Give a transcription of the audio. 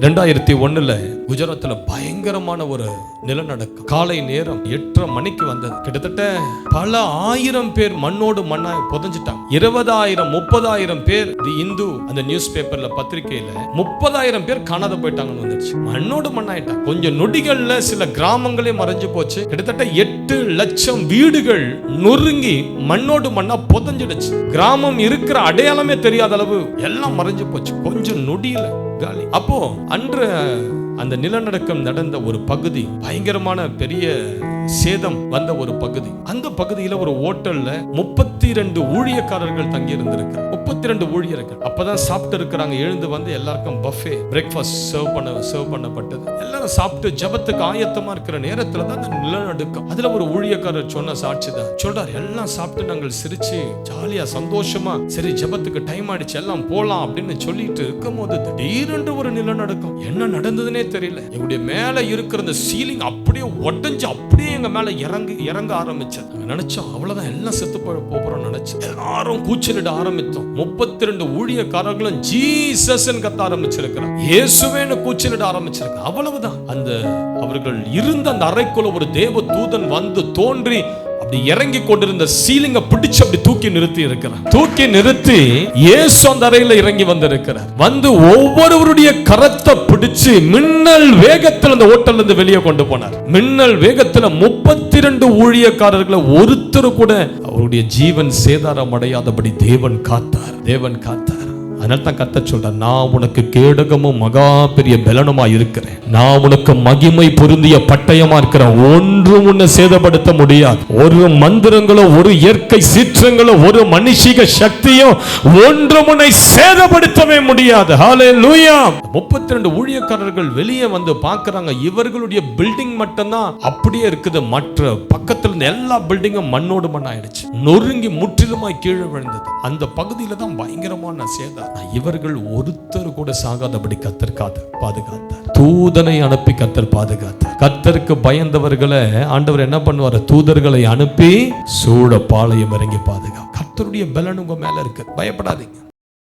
2001 குஜராத்ல பயங்கரமான ஒரு நிலநடுக்கம். காலை நேரம் 8:30 மணிக்கு வந்தது. கிட்டத்தட்ட பல ஆயிரம் பேர் மண்ணோடு மண்ணா புதைஞ்சிட்டாங்க. 20,000 30,000 பேர் இந்து அந்த நியூஸ் பேப்பர்ல பத்திரிகையில 30,000 பேர் காணாத போயிட்டாங்கன்னு வந்துருச்சு. மண்ணோடு மண்ணாயிட்டாங்க. கொஞ்சம் நொடிகள்ல சில கிராமங்களே மறைஞ்சு போச்சு. கிட்டத்தட்ட 8 லட்சம் வீடுகள் நொறுங்கி மண்ணோடு மண்ணா புதைஞ்சிடுச்சு. கிராமம் இருக்கிற அடையாளமே தெரியாத அளவு எல்லாம் மறைஞ்சு போச்சு. கொஞ்சம் நொடியில காலி. அப்போ அன்று அந்த நிலநடுக்கம் நடந்த ஒரு பகுதி, பயங்கரமான பெரிய சேதம் வந்த ஒரு பகுதி. அந்த பகுதியில ஒரு ஹோட்டல்ல 32 ஊழியக்காரர்கள் தங்கி இருந்திருக்காங்க. 32 ஊழியர்கள் அப்பதான் சாப்பிட்டு இருக்கிறாங்க. எழுந்து வந்து எல்லாருக்கும் பஃபே பிரேக்ஃபாஸ்ட் சர்வ் பண்ணப்பட்டது. எல்லாரும் சாப்பிட்டு ஜபத்துக்கு ஆயத்தமா இருக்கிற நேரத்துல தான் அந்த நிலநடுக்கம். அதுல ஒரு ஊழியக்காரர் சொன்ன சாட்சி தான் சொல்றாரு. எல்லாம் சாப்பிட்டு நாங்கள் சிரிச்சு ஜாலியா சந்தோஷமா சரி ஜபத்துக்கு டைம் ஆயிடுச்சு எல்லாம் போலாம் அப்படின்னு சொல்லிட்டு இருக்கும் போது திடீரென்று ஒரு நிலநடுக்கம். என்ன நடந்ததுன்னே தெரியல. எங்களுடைய மேல இருக்கிற அந்த சீலிங் அப்படியே உடைஞ்சு அப்படியே எங்க மேல இறங்க ஆரம்பிச்சது. நினைச்சோம் அவ்வளவுதான், எல்லாம் செத்து போறோம் நினைச்சோம். எல்லாரும் கூச்சலிட ஆரம்பித்தோம். 32 ஊழியக்காரர்களும் ஜீசஸ் கத்த ஆரம்பிச்சிருக்கிறாங்க. இயேசுவேன்னு கூச்சலிட ஆரம்பிச்சிருக்காங்க. அவ்வளவுதான். அந்த அவர்கள் இருந்த அந்த அறைக்குள்ள ஒரு தேவ தூதன் வந்து தோன்றி அப்படி இறங்கி கொண்டிருந்த சீலிங்க பிடிச்சு அப்படி தூக்கி நிறுத்தி இருக்கிறார். தூக்கி நிறுத்தி இயேசு அந்த அறையில இறங்கி வந்திருக்கிறார். வந்து ஒவ்வொருவருடைய கரத்தை பிடிச்சு மின்னல் வேகத்தில் அந்த ஹோட்டல்ல இருந்து வெளியே கொண்டு போனார். மின்னல் வேகத்துல 32 ஊழியக்காரர்களை ஒருத்தர் கூட அவருடைய ஜீவன் சேதாரம் அடையாதபடி தேவன் காத்தார். அதனால தான் கர்த்தர் சொல்றார், நான் உனக்கு கேடகமும் மகா பெரிய பலனுமா இருக்கிறேன். நான் உனக்கு மகிமை பொருந்திய பட்டயமா இருக்கிறேன். ஒன்றும் உன்னை சேதப்படுத்த முடியாது. ஒரு மந்திரங்களோ ஒரு இயற்கை சீற்றங்களோ ஒரு மனுஷிக சக்தியோ ஒன்றும் உன்னை சேதப்படுத்தவே முடியாது. ஹல்லேலூயா. 32 ஊழியக்காரர்கள் வெளியே வந்து பார்க்கறாங்க. இவர்களுடைய பில்டிங் மட்டும்தான் அப்படியே இருக்குது. மற்ற பக்கத்துல இருந்த எல்லா பில்டிங்கும் மண்ணோடு மண்ணாயிடுச்சு. நொறுங்கி முற்றிலுமாய் கீழே விழுந்தது. அந்த பகுதியில தான் பயங்கரமான சேதம். இவர்கள் ஒருத்தர் கூட சாகாதபடி கர்த்தர் பாதுகாத்தார். தூதனை அனுப்பி கர்த்தர் பாதுகாத்தார். கர்த்தருக்கு பயந்தவர்களை ஆண்டவர் என்ன பண்ணுவார்? தூதர்களை அனுப்பி சூழ பாளையம் இறங்கி பாதுகாப்பு. கர்த்தருடைய பலன் உங்க மேல இருக்கு. பயப்படாதீங்க.